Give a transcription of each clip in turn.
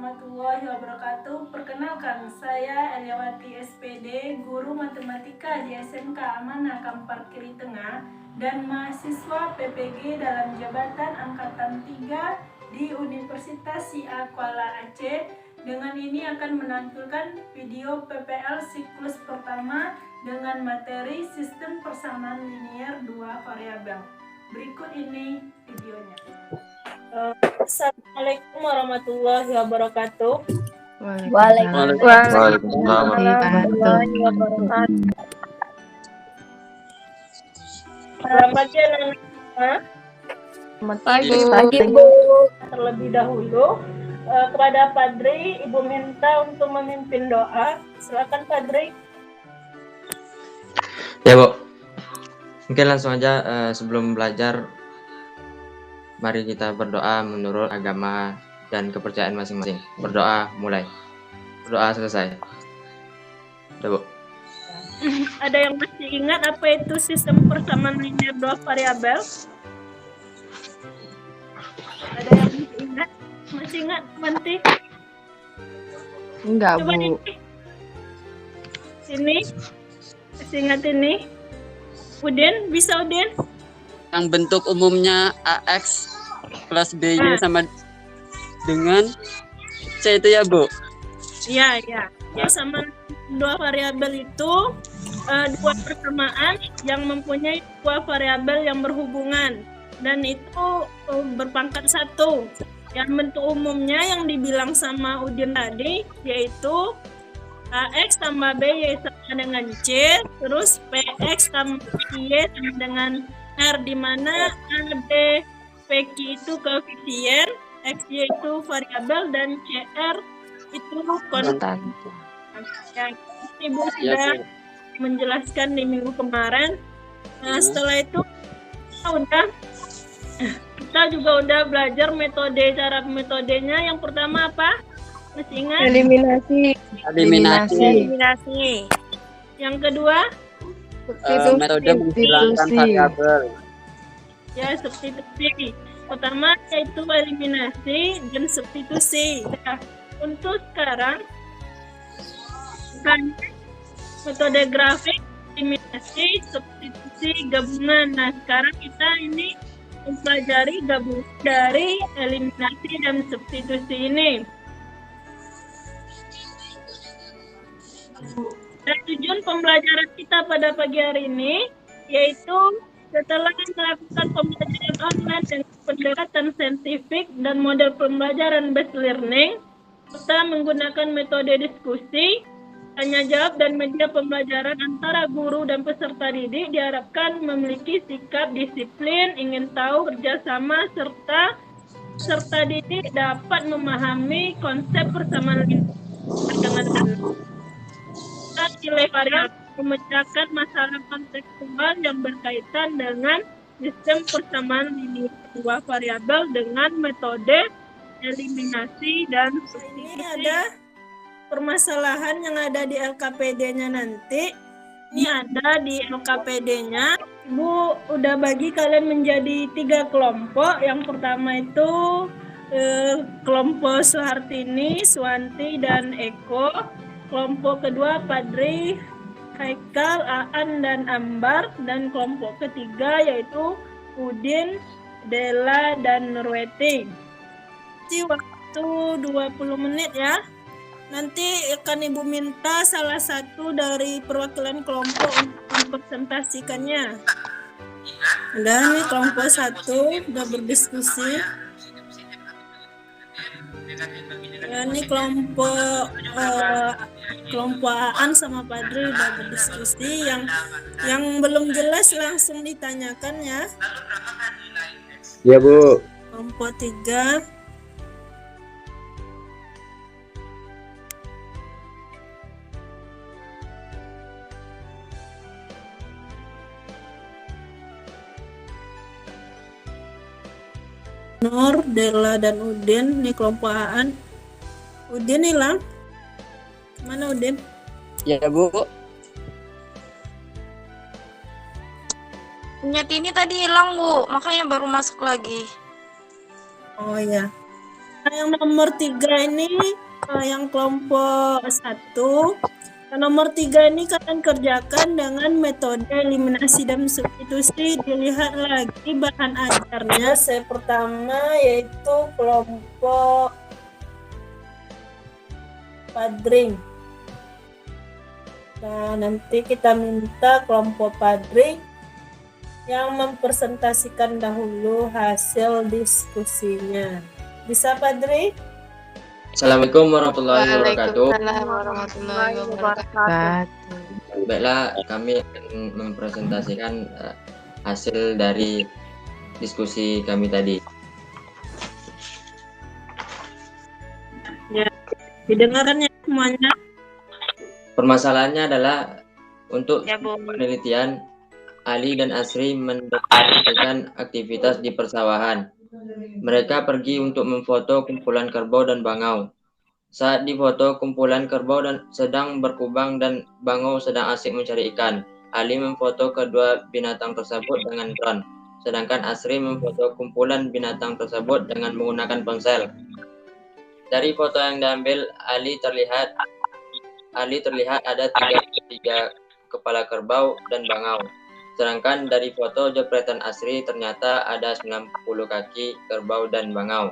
warahmatullahi wabarakatuh. Perkenalkan, saya Eliawati SPD, guru matematika di SMK Amanah Kampar Kiri Tengah dan mahasiswa PPG dalam jabatan Angkatan 3 di Universitas Sia Kuala Aceh. Dengan ini akan menampilkan video PPL siklus pertama dengan materi sistem persamaan linier dua variabel. Berikut ini videonya. Assalamualaikum warahmatullahi wabarakatuh. Waalaikumsalam warahmatullahi wabarakatuh. Selamat pagi anak-anak. Selamat pagi, Bu. Terlebih dahulu kepada Padri, Ibu minta untuk memimpin doa. Silakan Padri. Ya, Bu. Mungkin langsung aja sebelum belajar, mari kita berdoa menurut agama dan kepercayaan masing-masing. Berdoa mulai. Berdoa selesai. Udah, Bu. Ada yang masih ingat apa itu sistem persamaan linier dua variabel? Ada yang masih ingat? Masih ingat, Manti? Enggak, Coba Bu. Sini. Masih ingat ini? Udin, bisa Udin? Yang bentuk umumnya AX plus B-nya sama dengan C itu ya, Bu? Iya. Ya, sama dua variabel itu dua persamaan yang mempunyai dua variabel yang berhubungan dan itu berpangkat satu. Yang bentuk umumnya yang dibilang sama Udin tadi yaitu AX tambah BY sama dengan C, terus PX tambah Y sama dengan R, di mana A, B, PQ itu koefisien, XY itu variabel, dan CR itu konstan. Yang Ibu sudah menjelaskan di minggu kemarin. Nah, setelah itu kita juga udah belajar metodenya. Yang pertama apa? Masih ingat? Eliminasi. Yang kedua? Metode menghilangkan variabel. Ya, substitusi. Pertama yaitu eliminasi dan substitusi. Nah, untuk sekarang metode grafik, eliminasi, substitusi, gabungan. Nah, sekarang kita ini mempelajari gabungan dari eliminasi dan substitusi ini. Dan tujuan pembelajaran kita pada pagi hari ini yaitu setelah melakukan pembelajaran online dengan pendekatan saintifik dan model pembelajaran based learning, serta menggunakan metode diskusi, tanya jawab dan media pembelajaran antara guru dan peserta didik diharapkan memiliki sikap disiplin, ingin tahu, kerjasama, serta peserta didik dapat memahami konsep persamaan dengan nilai variabel, memecahkan masalah kontekstual yang berkaitan dengan sistem persamaan linier dua variabel dengan metode eliminasi dan substitusi. Ini ada permasalahan yang ada di LKPD-nya nanti. Ini ada di LKPD-nya. Bu udah bagi kalian menjadi 3 kelompok. Yang pertama itu kelompok Suhartini, Suwanti, dan Eko. Kelompok kedua Padri, Haikal, Aan, dan Ambar. Dan kelompok ketiga yaitu Udin, Dela, dan Nurweti. Waktu 20 menit ya. Nanti akan Ibu minta salah satu dari perwakilan kelompok untuk mempresentasikannya. Dan kelompok 1 sudah berdiskusi. Ini kelompok Aan sama Padri udah berdiskusi. Yang belum jelas langsung ditanyakan ya. Ya, Bu. Kelompok 3. Nur, Dela, dan Udin. Ini kelompok Aan. Udin hilang. Mana Udin? Ya, Bu. Nyet ini tadi hilang, Bu. Makanya baru masuk lagi. Oh ya. Yang nomor 3 ini yang kelompok 1. Yang nomor 3 ini kalian kerjakan dengan metode eliminasi dan substitusi. Dilihat lagi bahan ajarnya. Saya pertama yaitu kelompok Padring. Nah, nanti kita minta kelompok Padring yang mempresentasikan dahulu hasil diskusinya. Bisa, Padri? Assalamualaikum warahmatullahi wabarakatuh. Waalaikumsalam warahmatullahi wabarakatuh. Baiklah, kami akan mempresentasikan hasil dari diskusi kami tadi. Ya, didengarkan ya semuanya. Permasalahannya adalah untuk Ya, Bu. penelitian, Ali dan Asri mendokumentasikan aktivitas di persawahan. Mereka pergi untuk memfoto kumpulan kerbau dan bangau. Saat difoto, kumpulan kerbau sedang berkubang dan bangau sedang asik mencari ikan. Ali memfoto kedua binatang tersebut dengan drone, sedangkan Asri memfoto kumpulan binatang tersebut dengan menggunakan ponsel. Dari foto yang diambil, Ali terlihat ada 33 kepala kerbau dan bangau. Sedangkan dari foto jepretan Asri ternyata ada 90 kaki kerbau dan bangau.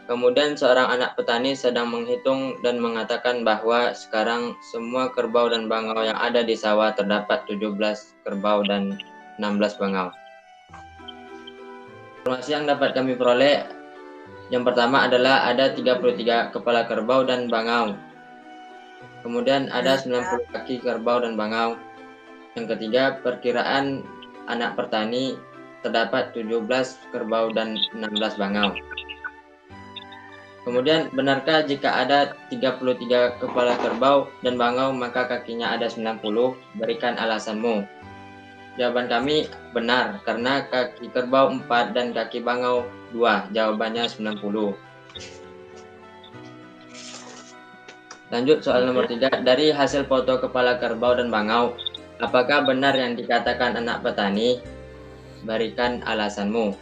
Kemudian seorang anak petani sedang menghitung dan mengatakan bahwa sekarang semua kerbau dan bangau yang ada di sawah terdapat 17 kerbau dan 16 bangau. Informasi yang dapat kami peroleh, yang pertama adalah ada 33 kepala kerbau dan bangau. Kemudian ada 90 kaki kerbau dan bangau. Yang ketiga, perkiraan anak petani terdapat 17 kerbau dan 16 bangau. Kemudian, benarkah jika ada 33 kepala kerbau dan bangau maka kakinya ada 90? Berikan alasanmu. Jawaban kami benar, karena kaki kerbau 4 dan kaki bangau 2. Jawabannya 90. Lanjut soal nomor 3. Dari hasil foto kepala kerbau dan bangau, apakah benar yang dikatakan anak petani? Berikan alasanmu.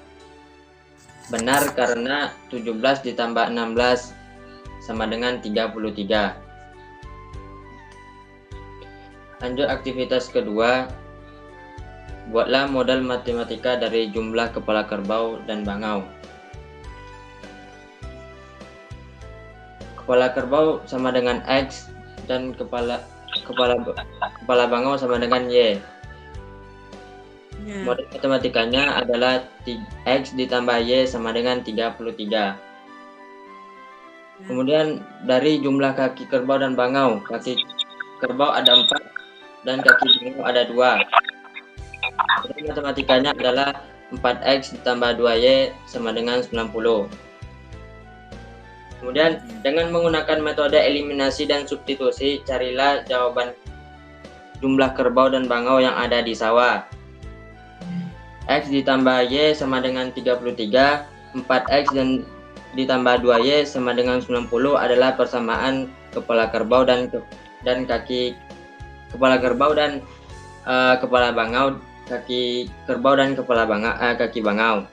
Benar, karena 17 ditambah 16 sama dengan 33. Lanjut aktivitas kedua. Buatlah model matematika dari jumlah kepala kerbau dan bangau. Kepala kerbau sama dengan X dan kepala bangau sama dengan Y. Ya. Model matematikanya adalah X ditambah Y sama dengan 33. Kemudian dari jumlah kaki kerbau dan bangau, kaki kerbau ada 4 dan kaki bangau ada 2. Model matematikanya adalah 4X ditambah 2Y sama dengan 90. Kemudian dengan menggunakan metode eliminasi dan substitusi, carilah jawaban jumlah kerbau dan bangau yang ada di sawah. X ditambah Y sama dengan 33, 4X dan ditambah 2Y sama dengan 90 adalah persamaan kepala kerbau dan kaki kepala kerbau dan kepala bangau, kaki kerbau dan kaki bangau.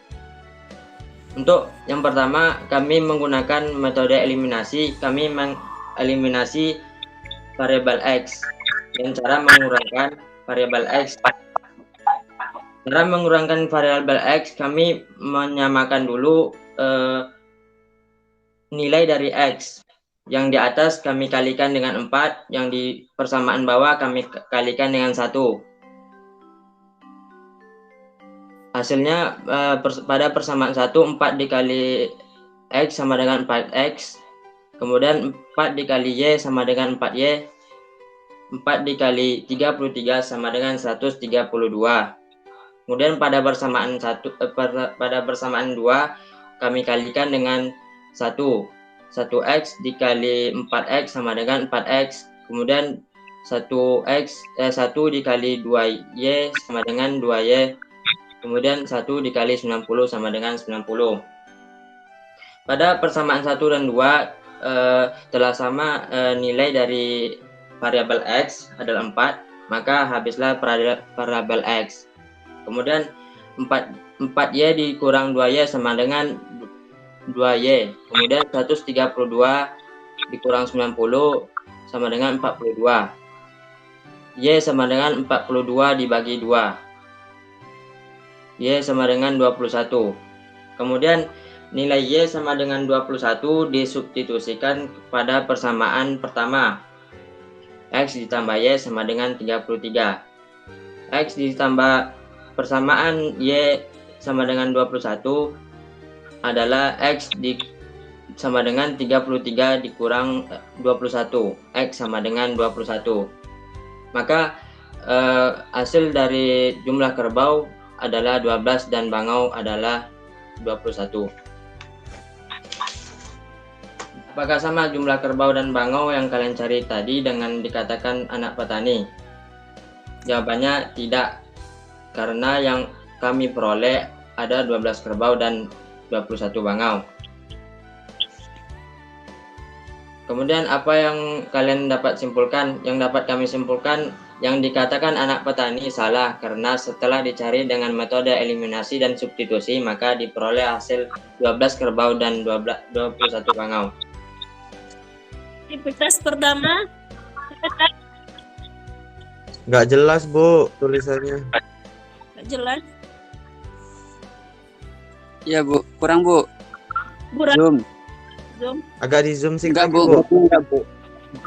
Untuk yang pertama, kami menggunakan metode eliminasi. Kami mengeliminasi variabel X dan cara mengurangkan variabel X. Cara mengurangkan variabel X, kami menyamakan dulu nilai dari X. Yang di atas kami kalikan dengan 4, yang di persamaan bawah kami kalikan dengan 1. Hasilnya pada persamaan 1, 4 dikali X sama dengan 4X. Kemudian 4 dikali Y sama dengan 4Y. 4 dikali 33 sama dengan 132. Kemudian pada persamaan 2 kami kalikan dengan 1. 1X dikali 4X sama dengan 4X. Kemudian 1 dikali 2Y sama dengan 2Y. Kemudian 1 dikali 90 sama dengan 90. Pada persamaan 1 dan 2 telah sama nilai dari variabel X adalah 4, maka habislah variabel X. Kemudian 4Y dikurang 2Y sama dengan 2Y. Kemudian 132 dikurang 90 sama dengan 42. Y sama dengan 42 dibagi 2. Y sama dengan 21. Kemudian nilai Y sama dengan 21 disubstitusikan kepada persamaan pertama. X ditambah Y sama dengan 33. X ditambah persamaan Y sama dengan 21 adalah X sama dengan 33 dikurang 21. X sama dengan 21. Maka hasil dari jumlah kerbau adalah 12 dan bangau adalah 21. Apakah sama jumlah kerbau dan bangau yang kalian cari tadi dengan dikatakan anak petani? Jawabannya tidak, karena yang kami peroleh ada 12 kerbau dan 21 bangau. Kemudian apa yang kalian dapat simpulkan? Yang dapat kami simpulkan, yang dikatakan anak petani salah karena setelah dicari dengan metode eliminasi dan substitusi maka diperoleh hasil 12 kerbau dan 21 bangau. Aktivitas pertama, Nggak jelas, Bu, tulisannya. nggak jelas. Iya, Bu. Kurang, Bu. Zoom. Agak di zoom sih, Enggak, Bu. Bu. Enggak, Bu.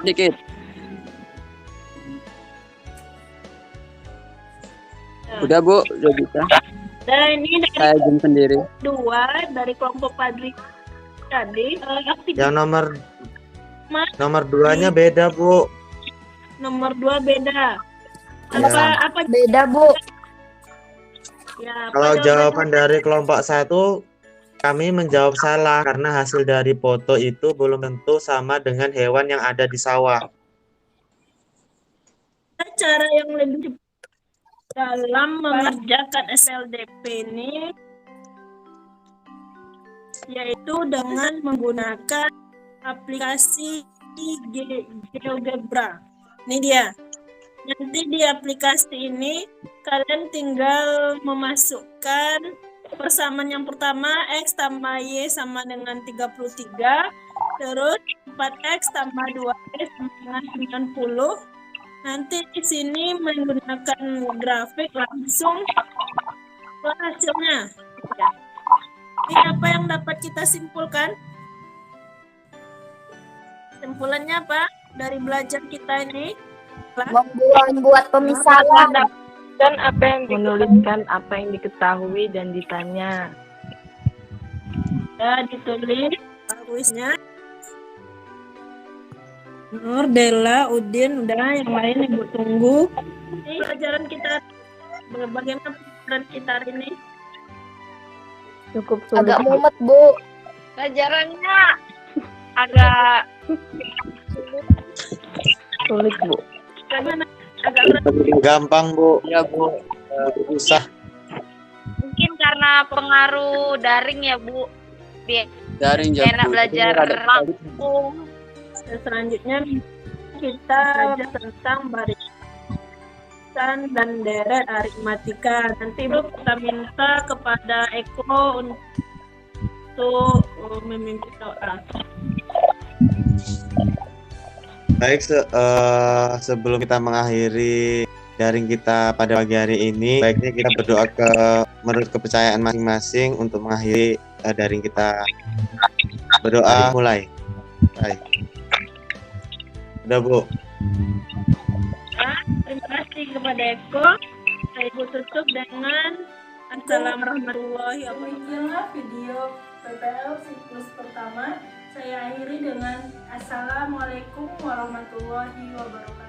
Sedikit. Udah, Bu. Udah bisa. Dan ini dari Saya zoom sendiri. 2 dari kelompok Padri tadi, aktivitas Yang nomor 2-nya beda, Bu. nomor 2 beda. Ya. Apa Beda, Bu. ya, apa Kalau jawabannya? jawaban dari kelompok 1, kami menjawab salah karena hasil dari foto itu belum tentu sama dengan hewan yang ada di sawah. Cara yang lebih cepat dalam mengerjakan SLDP ini yaitu dengan menggunakan aplikasi GeoGebra. Ini dia. Nanti di aplikasi ini kalian tinggal memasukkan persamaan yang pertama, X tambah Y sama dengan 33, terus 4X tambah 2Y sama dengan 90. Nanti di sini menggunakan grafik langsung ke hasilnya. Ya. Ini apa yang dapat kita simpulkan? Simpulannya apa? Dari belajar kita ini? Membuat pemisahan. Dan apa yang Menuliskan apa yang diketahui dan ditanya. ya ditulis kuisnya. Nur, Della, Udin, udah yang lain Ibu tunggu. Ini pelajaran kita, bagaimana pelajaran kita hari ini? Cukup sulit. Agak mumet, Bu. Pelajarannya agak Sulit, Bu. Bagaimana? Agak berat. Gampang, Bu. Iya, Bu. Susah. mungkin karena pengaruh daring ya Bu. Biar Daring jam enak belajar langsung. Selanjutnya kita belajar tentang barisan dan deret aritmatika. Nanti Bu kita minta kepada Eko untuk memimpin doa. Baik, sebelum kita mengakhiri daring kita pada pagi hari ini, baiknya kita berdoa menurut kepercayaan masing-masing untuk mengakhiri daring kita. Berdoa mulai. Baik. Udah, Bu. Terima kasih kepada Eko. Saya Ibu tutup dengan Assalamualaikum warahmatullahi wabarakatuh. Video PPL siklus pertama saya akhiri dengan Assalamualaikum warahmatullahi wabarakatuh.